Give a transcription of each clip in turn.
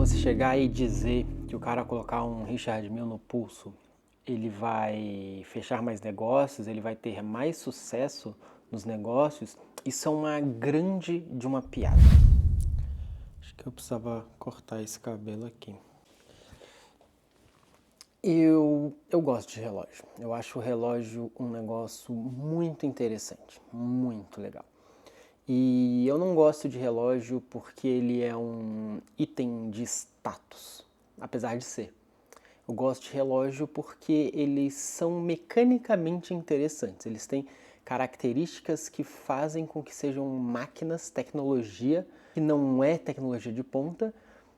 você chegar e dizer que o cara colocar um Richard Mille no pulso, ele vai fechar mais negócios, ele vai ter mais sucesso nos negócios, isso é uma grande de uma piada. Acho que eu precisava cortar esse cabelo aqui. Eu gosto de relógio. Eu acho o relógio um negócio muito interessante, muito legal. E eu não gosto de relógio porque ele é um item de status, apesar de ser. Eu gosto de relógio porque eles são mecanicamente interessantes. Eles têm características que fazem com que sejam máquinas, tecnologia, que não é tecnologia de ponta,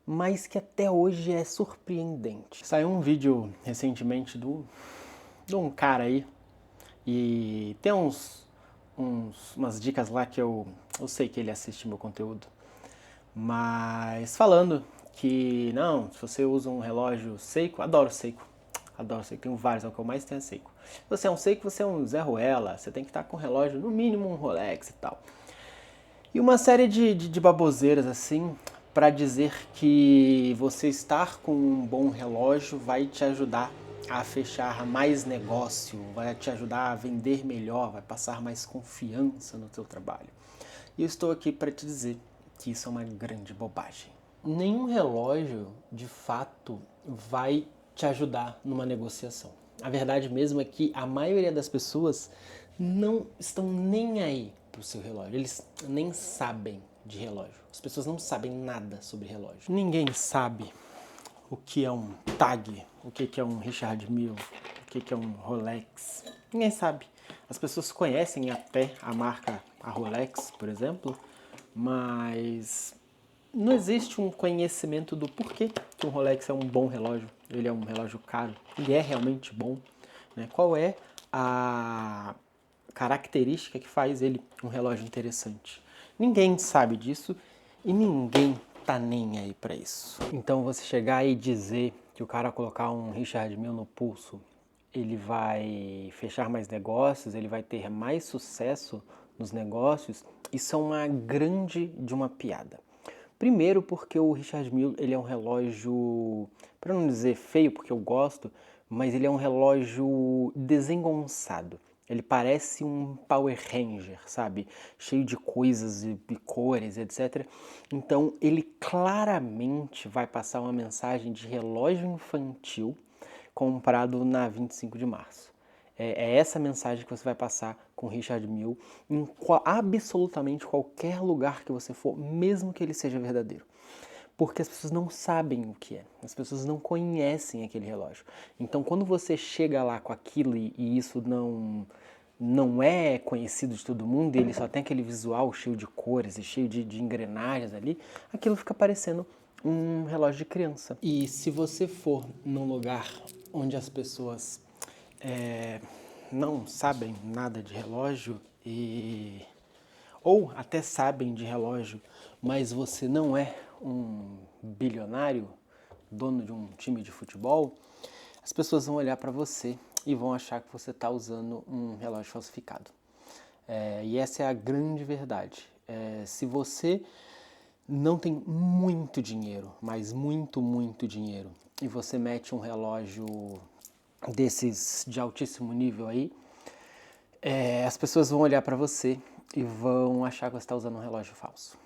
mas que até hoje é surpreendente. Saiu um vídeo recentemente de um cara aí, e tem umas dicas lá que eu sei que ele assiste meu conteúdo, mas falando que não, se você usa um relógio Seiko, adoro Seiko, tenho vários, é o que eu mais tenho é Seiko. Se você é um Seiko, você é um Zé Ruela, você tem que estar com um relógio, no mínimo um Rolex e tal. E uma série de baboseiras assim, para dizer que você estar com um bom relógio vai te ajudar a fechar mais negócio, vai te ajudar a vender melhor, vai passar mais confiança no teu trabalho. E eu estou aqui para te dizer que isso é uma grande bobagem. Nenhum relógio, de fato, vai te ajudar numa negociação. A verdade mesmo é que a maioria das pessoas não estão nem aí para o seu relógio. Eles nem sabem de relógio. As pessoas não sabem nada sobre relógio. Ninguém sabe o que é um TAG, o que é um Richard Mille, o que é um Rolex. Ninguém sabe. As pessoas conhecem até a marca, a Rolex, por exemplo, mas não existe um conhecimento do porquê que um Rolex é um bom relógio, ele é um relógio caro, ele é realmente bom, né? Qual é a característica que faz ele um relógio interessante? Ninguém sabe disso e ninguém tá nem aí para isso. Então você chegar e dizer que o cara colocar um Richard Mille no pulso, ele vai fechar mais negócios, ele vai ter mais sucesso nos negócios, isso é uma grande de uma piada. Primeiro porque o Richard Mille, ele é um relógio, para não dizer feio, porque eu gosto, mas ele é um relógio desengonçado. Ele parece um Power Ranger, sabe? Cheio de coisas e cores, etc. Então ele claramente vai passar uma mensagem de relógio infantil comprado na 25 de março. É essa mensagem que você vai passar com Richard Mille em absolutamente qualquer lugar que você for, mesmo que ele seja verdadeiro. Porque as pessoas não sabem o que é, as pessoas não conhecem aquele relógio. Então, quando você chega lá com aquilo e isso não é conhecido de todo mundo, e ele só tem aquele visual cheio de cores e cheio de engrenagens ali, aquilo fica parecendo um relógio de criança. E se você for num lugar onde as pessoas não sabem nada de relógio ou até sabem de relógio, mas você não é um bilionário, dono de um time de futebol, as pessoas vão olhar para você e vão achar que você está usando um relógio falsificado. E essa é a grande verdade. Se você não tem muito dinheiro, mas muito dinheiro, e você mete um relógio desses de altíssimo nível aí, as pessoas vão olhar para você e vão achar que você está usando um relógio falso.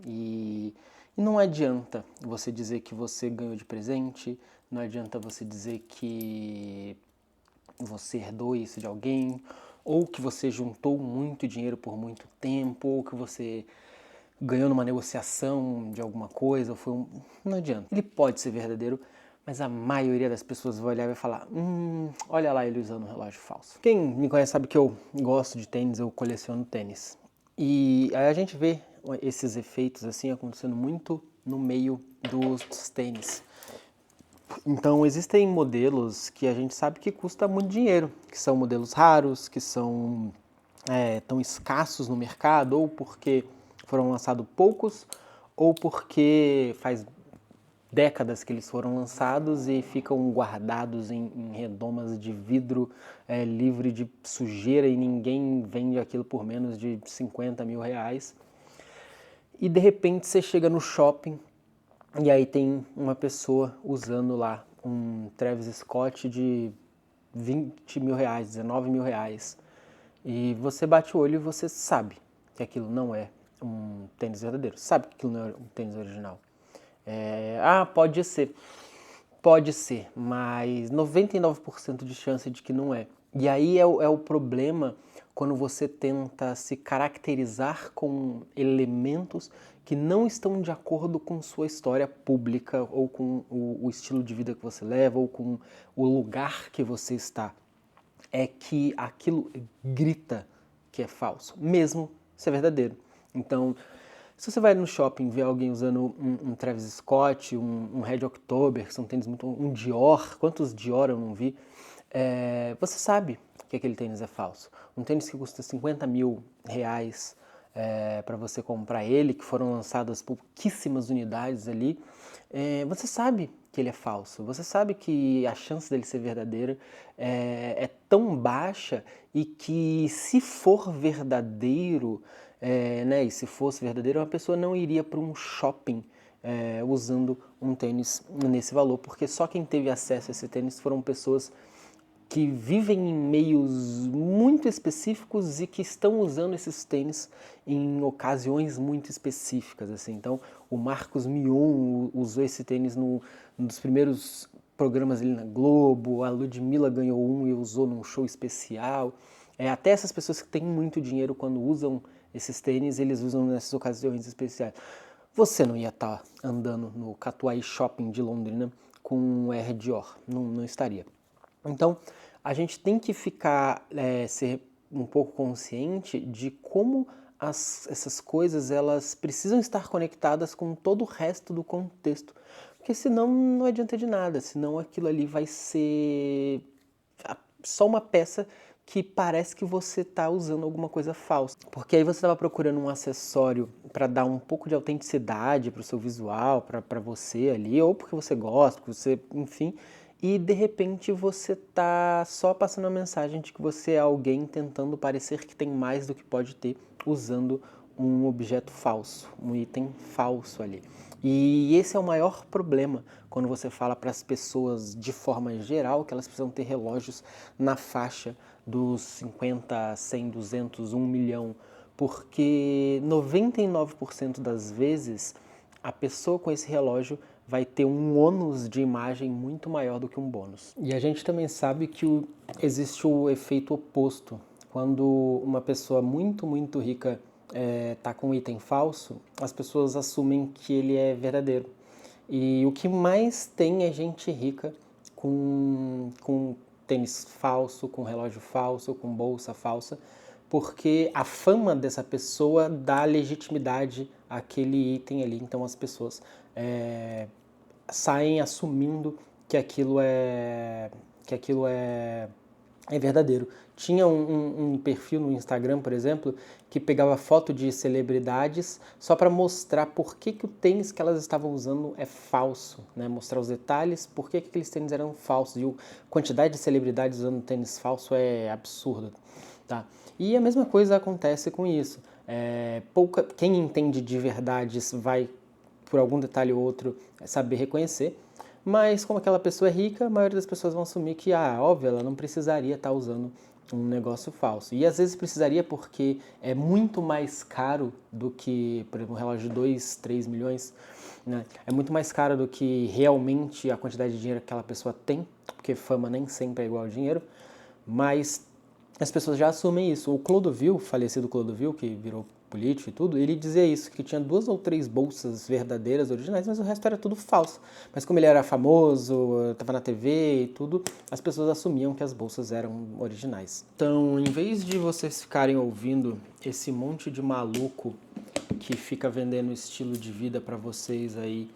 E não adianta você dizer que você ganhou de presente, não adianta você dizer que você herdou isso de alguém, ou que você juntou muito dinheiro por muito tempo, ou que você ganhou numa negociação de alguma coisa, não adianta. Ele pode ser verdadeiro, mas a maioria das pessoas vai olhar e vai falar, olha lá ele usando um relógio falso. Quem me conhece sabe que eu gosto de tênis, eu coleciono tênis. E aí a gente vê esses efeitos assim acontecendo muito no meio dos tênis. Então existem modelos que a gente sabe que custa muito dinheiro, que são modelos raros, que são tão escassos no mercado, ou porque foram lançados poucos, ou porque faz décadas que eles foram lançados e ficam guardados em redomas de vidro livre de sujeira e ninguém vende aquilo por menos de 50 mil reais. E de repente você chega no shopping E aí tem uma pessoa usando lá um Travis Scott de 20 mil reais, 19 mil reais. E você bate o olho e você sabe que aquilo não é um tênis verdadeiro. Sabe que aquilo não é um tênis original. Pode ser, mas 99% de chance de que não é. E aí é o problema quando você tenta se caracterizar com elementos que não estão de acordo com sua história pública ou com o estilo de vida que você leva ou com o lugar que você está. É que aquilo grita que é falso, mesmo se é verdadeiro. Então, se você vai no shopping ver alguém usando um Travis Scott, um Red October, que são tênis muito. Um Dior, quantos Dior eu não vi? Você sabe que aquele tênis é falso. Um tênis que custa 50 mil reais para você comprar ele, que foram lançadas pouquíssimas unidades ali, você sabe que ele é falso. Você sabe que a chance dele ser verdadeira é tão baixa e que se for verdadeiro, né, e se fosse verdadeiro, uma pessoa não iria para um shopping usando um tênis nesse valor, porque só quem teve acesso a esse tênis foram pessoas que vivem em meios muito específicos e que estão usando esses tênis em ocasiões muito específicas, assim. Então, o Marcos Mion usou esse tênis num dos primeiros programas ali na Globo, a Ludmilla ganhou um e usou num show especial. Até essas pessoas que têm muito dinheiro, quando usam esses tênis, eles usam nessas ocasiões especiais. Você não ia estar andando no Catuai Shopping de Londrina com um R Dior, não estaria. Então, a gente tem que ser um pouco consciente de como essas coisas elas precisam estar conectadas com todo o resto do contexto, porque senão não adianta de nada, senão aquilo ali vai ser só uma peça que parece que você está usando alguma coisa falsa. Porque aí você estava procurando um acessório para dar um pouco de autenticidade para o seu visual, para você ali, ou porque você gosta, porque você, enfim, e de repente você tá só passando a mensagem de que você é alguém tentando parecer que tem mais do que pode ter usando um objeto falso, um item falso ali. E esse é o maior problema quando você fala para as pessoas de forma geral que elas precisam ter relógios na faixa dos 50, 100, 200, 1 milhão, porque 99% das vezes a pessoa com esse relógio vai ter um ônus de imagem muito maior do que um bônus. E a gente também sabe que existe o efeito oposto. Quando uma pessoa muito rica está com um item falso, as pessoas assumem que ele é verdadeiro. E o que mais tem é gente rica com tênis falso, com relógio falso, com bolsa falsa, porque a fama dessa pessoa dá legitimidade àquele item ali. Então as pessoas saem assumindo que aquilo é verdadeiro. Tinha um perfil no Instagram, por exemplo, que pegava foto de celebridades só para mostrar por que o tênis que elas estavam usando é falso, né? Mostrar os detalhes, por que aqueles tênis eram falsos. E a quantidade de celebridades usando tênis falso é absurda. Tá? E a mesma coisa acontece com isso. Quem entende de verdades vai, por algum detalhe ou outro, saber reconhecer. Mas como aquela pessoa é rica, a maioria das pessoas vão assumir que, óbvio, ela não precisaria estar usando um negócio falso. E às vezes precisaria porque é muito mais caro do que, por exemplo, um relógio de 2, 3 milhões, né? É muito mais caro do que realmente a quantidade de dinheiro que aquela pessoa tem, porque fama nem sempre é igual ao dinheiro, mas as pessoas já assumem isso. O Clodovil, o falecido Clodovil, que virou político e tudo, ele dizia isso, que tinha 2 ou 3 bolsas verdadeiras, originais, mas o resto era tudo falso. Mas como ele era famoso, estava na TV e tudo, as pessoas assumiam que as bolsas eram originais. Então, em vez de vocês ficarem ouvindo esse monte de maluco que fica vendendo estilo de vida para vocês aí,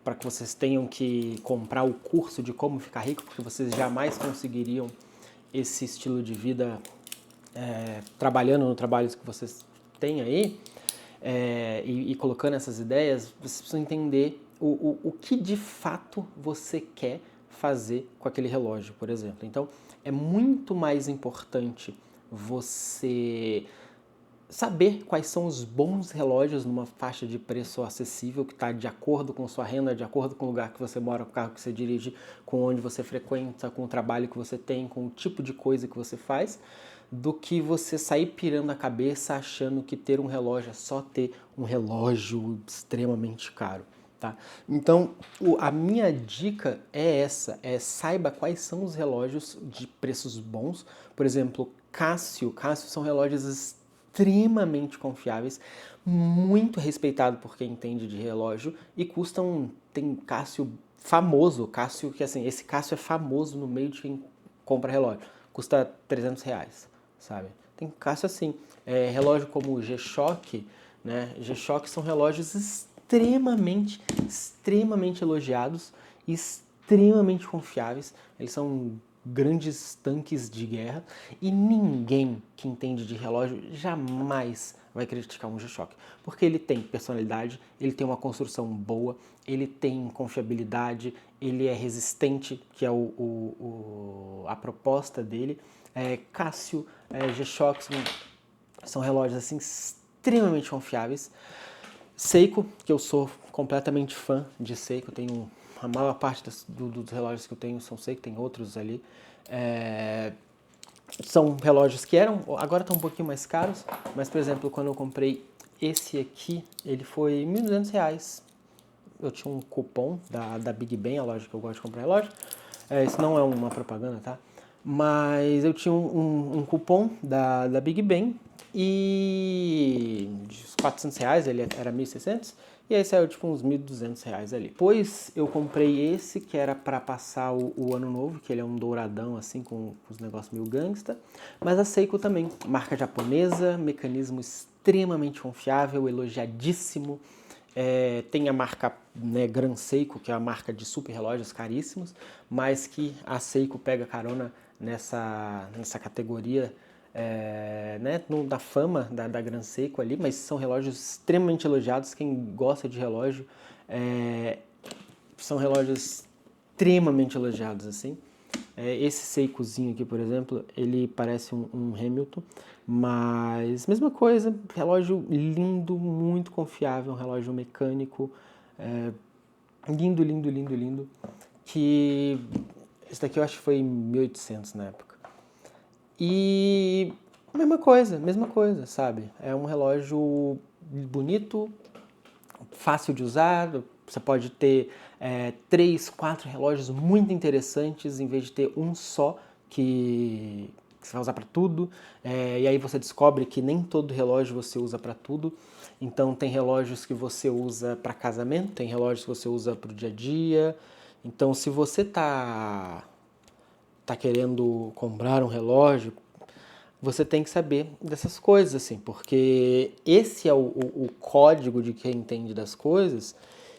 para que vocês tenham que comprar o curso de como ficar rico, porque vocês jamais conseguiriam esse estilo de vida trabalhando no trabalho que vocês têm aí, e colocando essas ideias, vocês precisam entender o que de fato você quer fazer com aquele relógio, por exemplo. Então, é muito mais importante você saber quais são os bons relógios numa faixa de preço acessível, que está de acordo com sua renda, de acordo com o lugar que você mora, com o carro que você dirige, com onde você frequenta, com o trabalho que você tem, com o tipo de coisa que você faz, do que você sair pirando a cabeça achando que ter um relógio é só ter um relógio extremamente caro. Tá? Então, a minha dica é essa, saiba quais são os relógios de preços bons. Por exemplo, Casio são relógios extremamente confiáveis, muito respeitado por quem entende de relógio e custam, tem Casio famoso, Casio que assim, esse Casio é famoso no meio de quem compra relógio, custa R$ 300, sabe? Tem Casio assim, relógio como o G-Shock, né? G-Shock são relógios extremamente elogiados e extremamente confiáveis. Eles são grandes tanques de guerra e ninguém que entende de relógio jamais vai criticar um G-Shock, porque ele tem personalidade, ele tem uma construção boa, ele tem confiabilidade, ele é resistente, que é a proposta dele. Casio, G-Shock são relógios assim extremamente confiáveis. Seiko, que eu sou completamente fã de Seiko, tenho a maior parte dos relógios que eu tenho são Seiko, tem outros ali. São relógios que agora estão um pouquinho mais caros, mas por exemplo, quando eu comprei esse aqui, ele foi R$ 1.200. Eu tinha um cupom da Big Ben, a loja que eu gosto de comprar relógio. Isso não é uma propaganda, tá? Mas eu tinha um cupom da Big Ben e de R$ 400, ele era 1.600, e aí saiu tipo uns R$ 1.200 ali. Depois eu comprei esse que era para passar o ano novo, que ele é um douradão assim com os negócios meio gangsta, mas a Seiko também, marca japonesa, mecanismo extremamente confiável, elogiadíssimo. Tem a marca, né, Gran Seiko, que é a marca de super relógios caríssimos, mas que a Seiko pega carona nessa categoria, né, da fama da Gran Seiko ali, mas são relógios extremamente elogiados. Quem gosta de relógio, são relógios extremamente elogiados assim. Esse Seikozinho aqui, por exemplo, ele parece um Hamilton, mas mesma coisa, relógio lindo, muito confiável, um relógio mecânico, lindo, lindo, lindo, lindo, que esse daqui eu acho que foi 1.800 na época. E mesma coisa, sabe? É um relógio bonito, fácil de usar, você pode ter 3, 4 relógios muito interessantes em vez de ter um só que você vai usar para tudo. E aí você descobre que nem todo relógio você usa para tudo. Então tem relógios que você usa para casamento, tem relógios que você usa para o dia a dia. Então se você tá querendo comprar um relógio, você tem que saber dessas coisas, assim, porque esse é o código de quem entende das coisas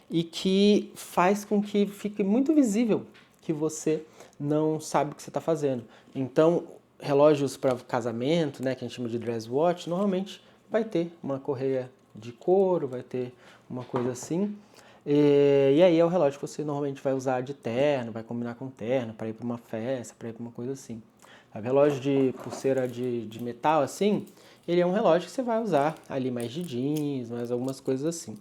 e que faz com que fique muito visível que você não sabe o que você está fazendo. Então, relógios para casamento, né, que a gente chama de dress watch, normalmente vai ter uma correia de couro, vai ter uma coisa assim. E aí é o relógio que você normalmente vai usar de terno, vai combinar com terno, para ir para uma festa, para ir para uma coisa assim. O relógio de pulseira de metal, assim, ele é um relógio que você vai usar ali mais de jeans, mais algumas coisas assim.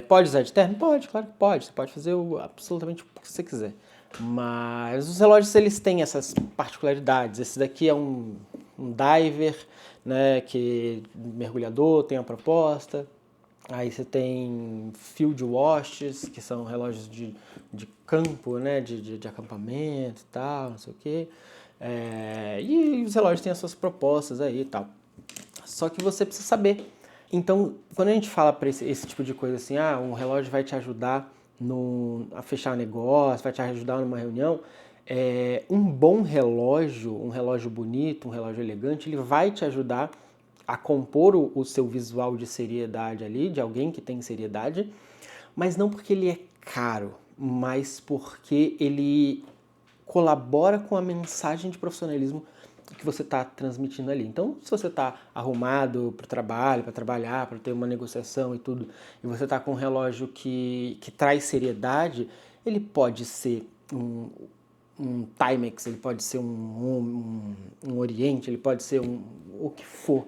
Pode usar de terno? Pode, claro que pode. Você pode fazer absolutamente o que você quiser. Mas os relógios, eles têm essas particularidades. Esse daqui é um diver, né, que mergulhador, tem a proposta. Aí você tem field watches, que são relógios de campo, né, de acampamento e tal, não sei o quê. E os relógios têm as suas propostas aí e tal. Só que você precisa saber. Então, quando a gente fala para esse tipo de coisa assim, um relógio vai te ajudar a fechar um negócio, vai te ajudar numa reunião, um bom relógio, um relógio bonito, um relógio elegante, ele vai te ajudar a compor o seu visual de seriedade ali, de alguém que tem seriedade, mas não porque ele é caro, mas porque ele colabora com a mensagem de profissionalismo que você está transmitindo ali. Então, se você está arrumado para o trabalho, para trabalhar, para ter uma negociação e tudo, e você está com um relógio que traz seriedade, ele pode ser um Timex, ele pode ser um Oriente, ele pode ser o que for.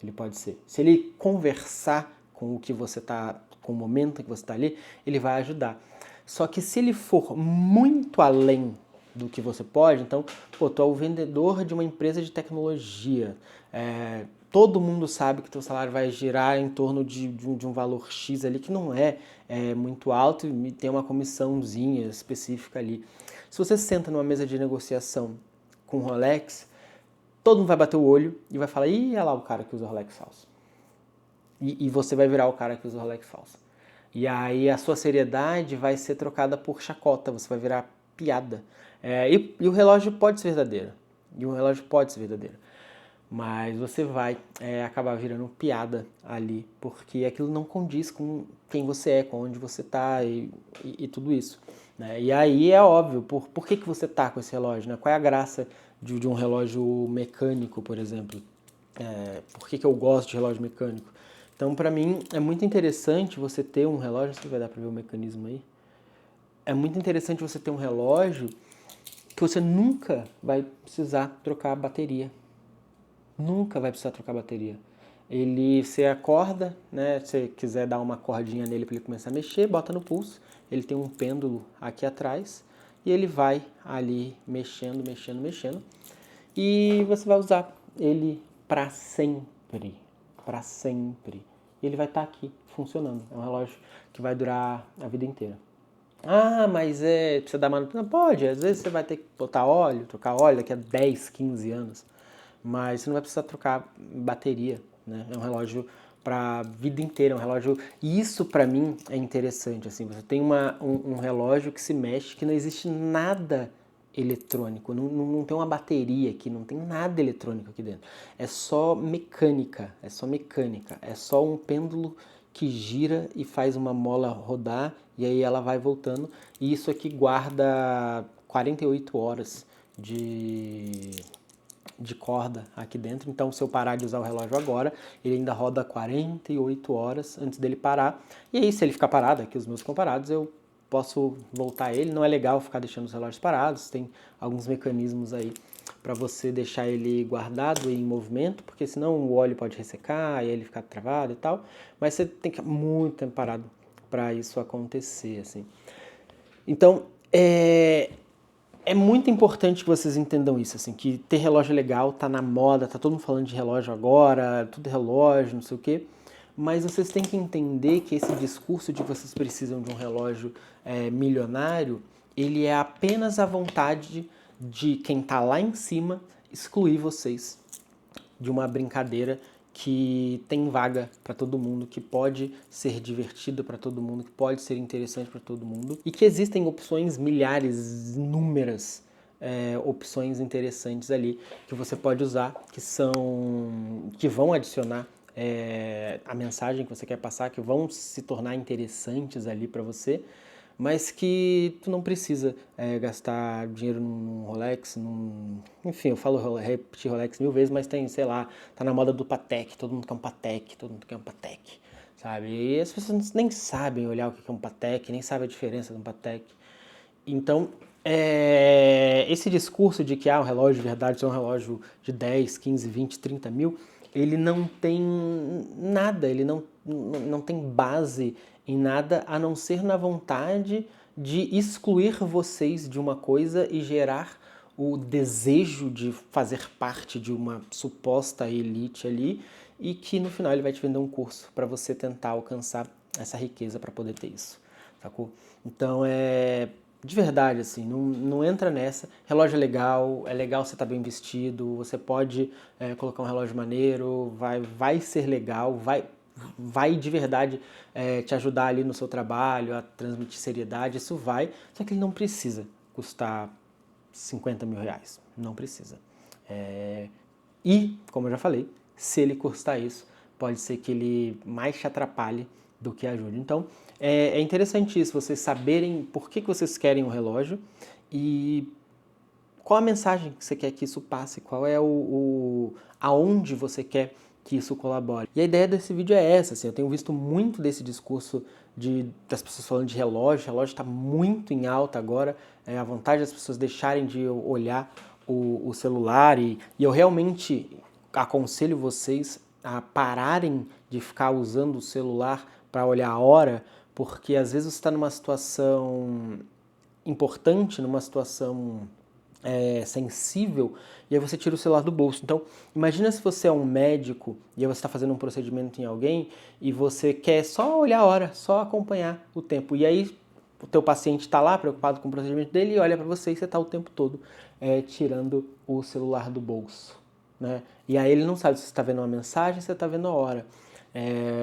ele pode ser. Se ele conversar com o que você tá, com o momento que você está ali, ele vai ajudar. Só que se ele for muito além do que você pode, então, pô, tu é o vendedor de uma empresa de tecnologia, todo mundo sabe que teu salário vai girar em torno de um valor X ali, que não é muito alto e tem uma comissãozinha específica ali. Se você senta numa mesa de negociação com Rolex, todo mundo vai bater o olho e vai falar, ih, olha lá o cara que usa Rolex falso. E você vai virar o cara que usa Rolex falso. E aí a sua seriedade vai ser trocada por chacota, você vai virar piada. E o relógio pode ser verdadeiro. E o relógio pode ser verdadeiro. Mas você vai acabar virando piada ali, porque aquilo não condiz com quem você é, com onde você está e tudo isso. Né? E aí é óbvio, por que você está com esse relógio? Né? Qual é a graça de um relógio mecânico, por exemplo? Por que eu gosto de relógio mecânico? Então, para mim, é muito interessante você ter um relógio, não sei se vai dar para ver o mecanismo aí, é muito interessante você ter um relógio que você nunca vai precisar trocar a bateria. Nunca vai precisar trocar a bateria. Você acorda, né? Se você quiser dar uma cordinha nele para ele começar a mexer, bota no pulso. Ele tem um pêndulo aqui atrás e ele vai ali mexendo, mexendo, mexendo. E você vai usar ele para sempre, para sempre. E ele vai estar aqui funcionando. É um relógio que vai durar a vida inteira. Ah, mas precisa dar manutenção? Pode, às vezes você vai ter que botar óleo, trocar óleo daqui a 10, 15 anos. Mas você não vai precisar trocar bateria, né? É um relógio para a vida inteira, é um relógio... E isso para mim é interessante, assim, você tem um relógio que se mexe, que não existe nada eletrônico, não tem uma bateria aqui, não tem nada eletrônico aqui dentro. É só mecânica, é só um pêndulo que gira e faz uma mola rodar e aí ela vai voltando. E isso aqui guarda 48 horas de corda aqui dentro, então se eu parar de usar o relógio agora, ele ainda roda 48 horas antes dele parar, e aí se ele ficar parado, aqui os meus ficam parados, eu posso voltar ele. Não é legal ficar deixando os relógios parados, tem alguns mecanismos aí para você deixar ele guardado em movimento, porque senão o óleo pode ressecar e ele ficar travado e tal, mas você tem que ficar muito tempo parado para isso acontecer, assim. Então, é muito importante que vocês entendam isso, assim, que ter relógio é legal, tá na moda, tá todo mundo falando de relógio agora, tudo é relógio, não sei o quê, mas vocês têm que entender que esse discurso de vocês precisam de um relógio milionário, ele é apenas a vontade de quem tá lá em cima excluir vocês de uma brincadeira que tem vaga para todo mundo, que pode ser divertido para todo mundo, que pode ser interessante para todo mundo e que existem opções milhares, inúmeras opções interessantes ali que você pode usar, que vão adicionar a mensagem que você quer passar, que vão se tornar interessantes ali para você, mas que tu não precisa gastar dinheiro num Rolex, enfim, eu falo repetir Rolex 1000 vezes, mas tem, sei lá, tá na moda do Patek, todo mundo quer um Patek, todo mundo quer um Patek, sabe? E as pessoas nem sabem olhar o que é um Patek, nem sabem a diferença de um Patek. Então, esse discurso de que um relógio de verdade é um relógio de 10, 15, 20, 30 mil, ele não tem nada, ele não tem base em nada a não ser na vontade de excluir vocês de uma coisa e gerar o desejo de fazer parte de uma suposta elite ali e que no final ele vai te vender um curso para você tentar alcançar essa riqueza para poder ter isso, sacou? Então de verdade, assim, não entra nessa. Relógio é legal você estar bem vestido, você pode colocar um relógio maneiro, vai ser legal, vai de verdade te ajudar ali no seu trabalho, a transmitir seriedade, isso vai, só que ele não precisa custar 50 mil reais, não precisa. E, como eu já falei, se ele custar isso, pode ser que ele mais te atrapalhe do que ajude. Então, é interessante isso, vocês saberem por que vocês querem um relógio e qual a mensagem que você quer que isso passe, qual é aonde você quer que isso colabore. E a ideia desse vídeo é essa, assim, eu tenho visto muito desse discurso das pessoas falando de relógio está muito em alta agora, a vontade das pessoas deixarem de olhar o celular e eu realmente aconselho vocês a pararem de ficar usando o celular para olhar a hora, porque às vezes você está numa situação importante, numa situação sensível, e aí você tira o celular do bolso. Então, imagina se você é um médico e aí você está fazendo um procedimento em alguém e você quer só olhar a hora, só acompanhar o tempo. E aí o teu paciente está lá preocupado com o procedimento dele e olha para você e você está o tempo todo tirando o celular do bolso, né? E aí ele não sabe se você está vendo uma mensagem, se você está vendo a hora.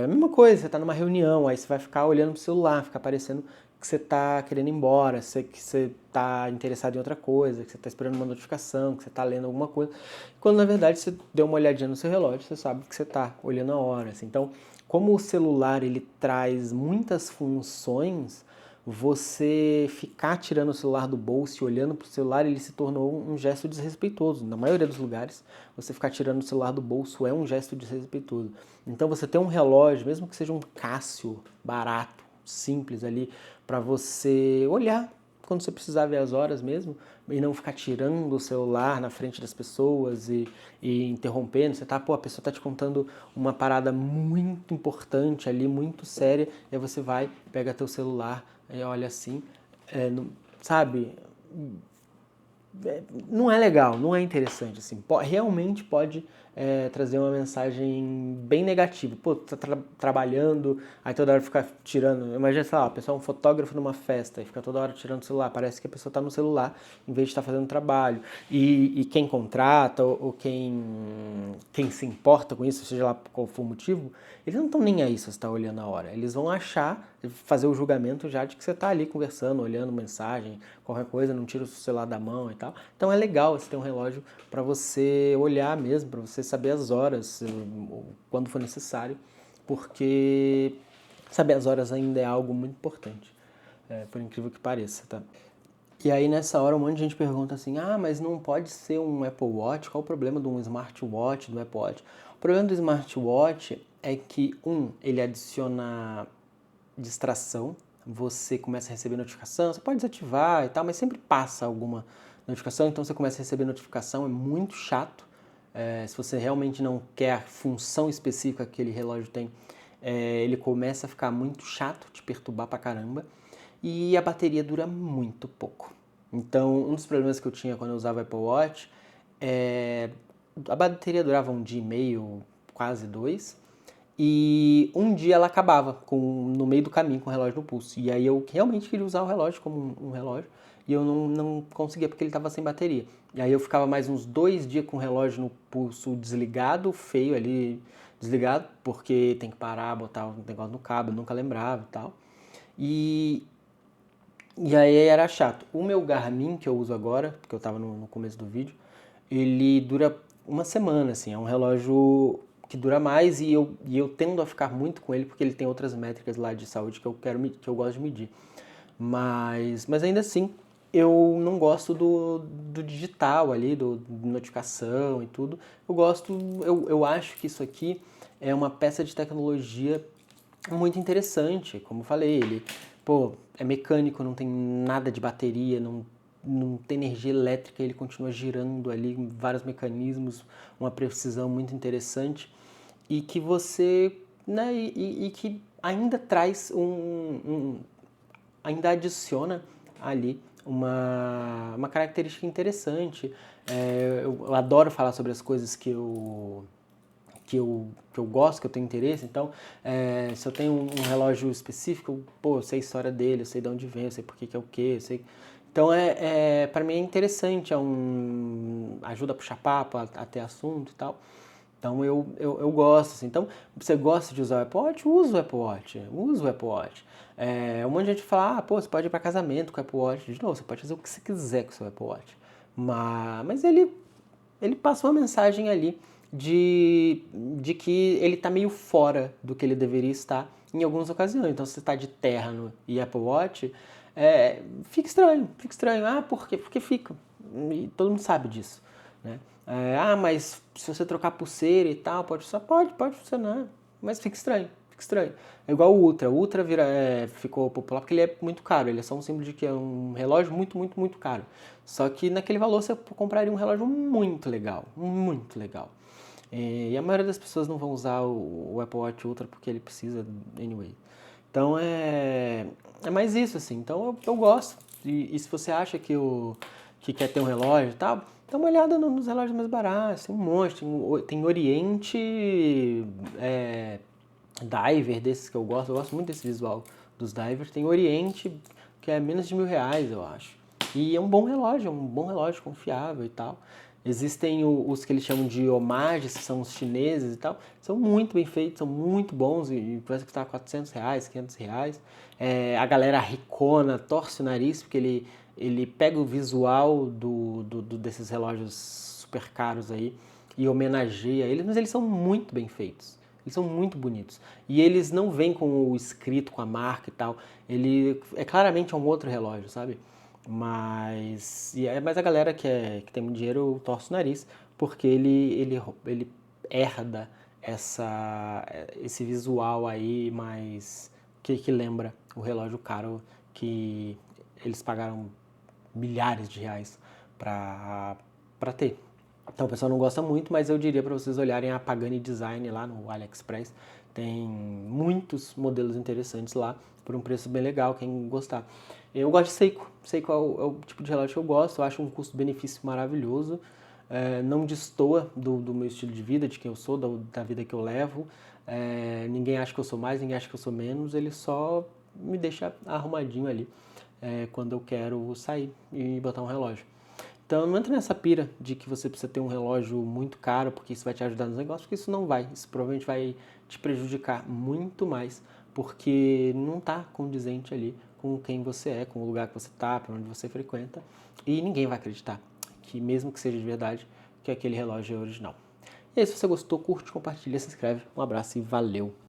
A mesma coisa, você está numa reunião, aí você vai ficar olhando pro celular, fica parecendo que você está querendo ir embora, que você está interessado em outra coisa, que você está esperando uma notificação, que você está lendo alguma coisa, quando na verdade você deu uma olhadinha no seu relógio, você sabe que você está olhando a hora. Assim. Então, como o celular ele traz muitas funções, você ficar tirando o celular do bolso e olhando para o celular, ele se tornou um gesto desrespeitoso. Na maioria dos lugares, você ficar tirando o celular do bolso é um gesto desrespeitoso. Então você ter um relógio, mesmo que seja um Casio barato, simples ali, para você olhar quando você precisar ver as horas mesmo, e não ficar tirando o celular na frente das pessoas e interrompendo. Você tá, a pessoa tá te contando uma parada muito importante ali, muito séria, e aí você vai, pega teu celular e olha assim, sabe? Não é legal, não é interessante, assim, realmente pode trazer uma mensagem bem negativa. Pô, tu tá trabalhando, aí toda hora fica tirando, imagina, sei lá, a pessoa é um fotógrafo numa festa e fica toda hora tirando o celular, parece que a pessoa tá no celular em vez de estar fazendo trabalho. E quem contrata ou quem se importa com isso, seja lá qual for o motivo, eles não estão nem aí se você está olhando a hora. Eles vão fazer o julgamento já de que você está ali conversando, olhando mensagem, qualquer coisa, não tira o celular da mão e tal. Então é legal você ter um relógio para você olhar mesmo, para você saber as horas, quando for necessário, porque saber as horas ainda é algo muito importante, por incrível que pareça, tá? E aí nessa hora um monte de gente pergunta assim, mas não pode ser um Apple Watch? Qual o problema de um smartwatch, do Apple Watch? O problema do smartwatch é que, ele adiciona distração, você começa a receber notificação, você pode desativar e tal, mas sempre passa alguma notificação, então você começa a receber notificação, é muito chato. Se você realmente não quer a função específica que aquele relógio tem, ele começa a ficar muito chato, te perturbar pra caramba, e a bateria dura muito pouco. Então, um dos problemas que eu tinha quando eu usava o Apple Watch a bateria durava um dia e meio, quase dois, e um dia ela acabava no meio do caminho com o relógio no pulso. E aí eu realmente queria usar o relógio como um relógio e eu não conseguia porque ele estava sem bateria. E aí eu ficava mais uns 2 dias com o relógio no pulso desligado, feio ali, desligado, porque tem que parar, botar o negócio no cabo, eu nunca lembrava e tal. E aí era chato. O meu Garmin que eu uso agora, porque eu estava no começo do vídeo, ele dura uma semana, assim, é um relógio que dura mais e eu tendo a ficar muito com ele porque ele tem outras métricas lá de saúde que eu gosto de medir. Mas ainda assim, eu não gosto do digital ali, do notificação e tudo. Eu acho que isso aqui é uma peça de tecnologia muito interessante, como eu falei, ele, é mecânico, não tem nada de bateria, não tem energia elétrica, ele continua girando ali, vários mecanismos, uma precisão muito interessante e que você, né, e que ainda traz ainda adiciona ali uma característica interessante. Eu adoro falar sobre as coisas que eu gosto, que eu tenho interesse. Então, se eu tenho um relógio específico, eu sei a história dele, eu sei de onde vem, eu sei por que é o quê, eu sei. Então, para mim é interessante, ajuda a puxar papo, a ter assunto e tal. Então, eu gosto, assim. Então, você gosta de usar o Apple Watch? Usa o Apple Watch, usa o Apple Watch. Um monte de gente fala, você pode ir para casamento com o Apple Watch. De novo, você pode fazer o que você quiser com o seu Apple Watch. Mas ele passa uma mensagem ali de que ele está meio fora do que ele deveria estar em algumas ocasiões. Então, se você está de terno e Apple Watch, fica estranho, fica estranho. Por quê? Porque fica. E todo mundo sabe disso, né? Mas se você trocar pulseira e tal, pode funcionar, mas fica estranho, fica estranho. É igual o Ultra. O Ultra ficou popular porque ele é muito caro. Ele é só um símbolo de que é um relógio muito, muito, muito caro. Só que naquele valor você compraria um relógio muito legal, muito legal. E a maioria das pessoas não vão usar o Apple Watch Ultra porque ele precisa anyway. Então é mais isso, assim. Então eu gosto. E se você acha que quer ter um relógio e tal, dá uma olhada nos relógios mais baratos. Tem um monte. Tem Oriente Diver, desses que eu gosto. Eu gosto muito desse visual dos divers. Tem Oriente, que é menos de R$ 1.000, eu acho. E é um bom relógio confiável e tal. Existem os que eles chamam de homages, que são os chineses e tal. São muito bem feitos, são muito bons e parece que está R$ 400, R$ 500. A galera ricona, torce o nariz, porque ele pega o visual desses relógios super caros aí e homenageia eles, mas eles são muito bem feitos. Eles são muito bonitos. E eles não vêm com o escrito, com a marca e tal. Ele é claramente um outro relógio, sabe? Mas a galera que tem muito dinheiro torce o nariz, porque ele herda esse visual aí mais que lembra o relógio caro que eles pagaram milhares de reais para ter. Então o pessoal não gosta muito, mas eu diria para vocês olharem a Pagani Design lá no AliExpress. Tem muitos modelos interessantes lá por um preço bem legal, quem gostar. Eu gosto de Seiko. Seiko é o tipo de relógio que eu gosto, eu acho um custo-benefício maravilhoso. Não destoa do meu estilo de vida, de quem eu sou, da vida que eu levo. Ninguém acha que eu sou mais, ninguém acha que eu sou menos, ele só me deixa arrumadinho ali quando eu quero sair e botar um relógio. Então não entra nessa pira de que você precisa ter um relógio muito caro porque isso vai te ajudar nos negócios, porque isso não vai. Isso provavelmente vai te prejudicar muito mais, porque não está condizente ali com quem você é, com o lugar que você está, para onde você frequenta, e ninguém vai acreditar que, mesmo que seja de verdade, que aquele relógio é original. E aí, se você gostou, curte, compartilha, se inscreve. Um abraço e valeu!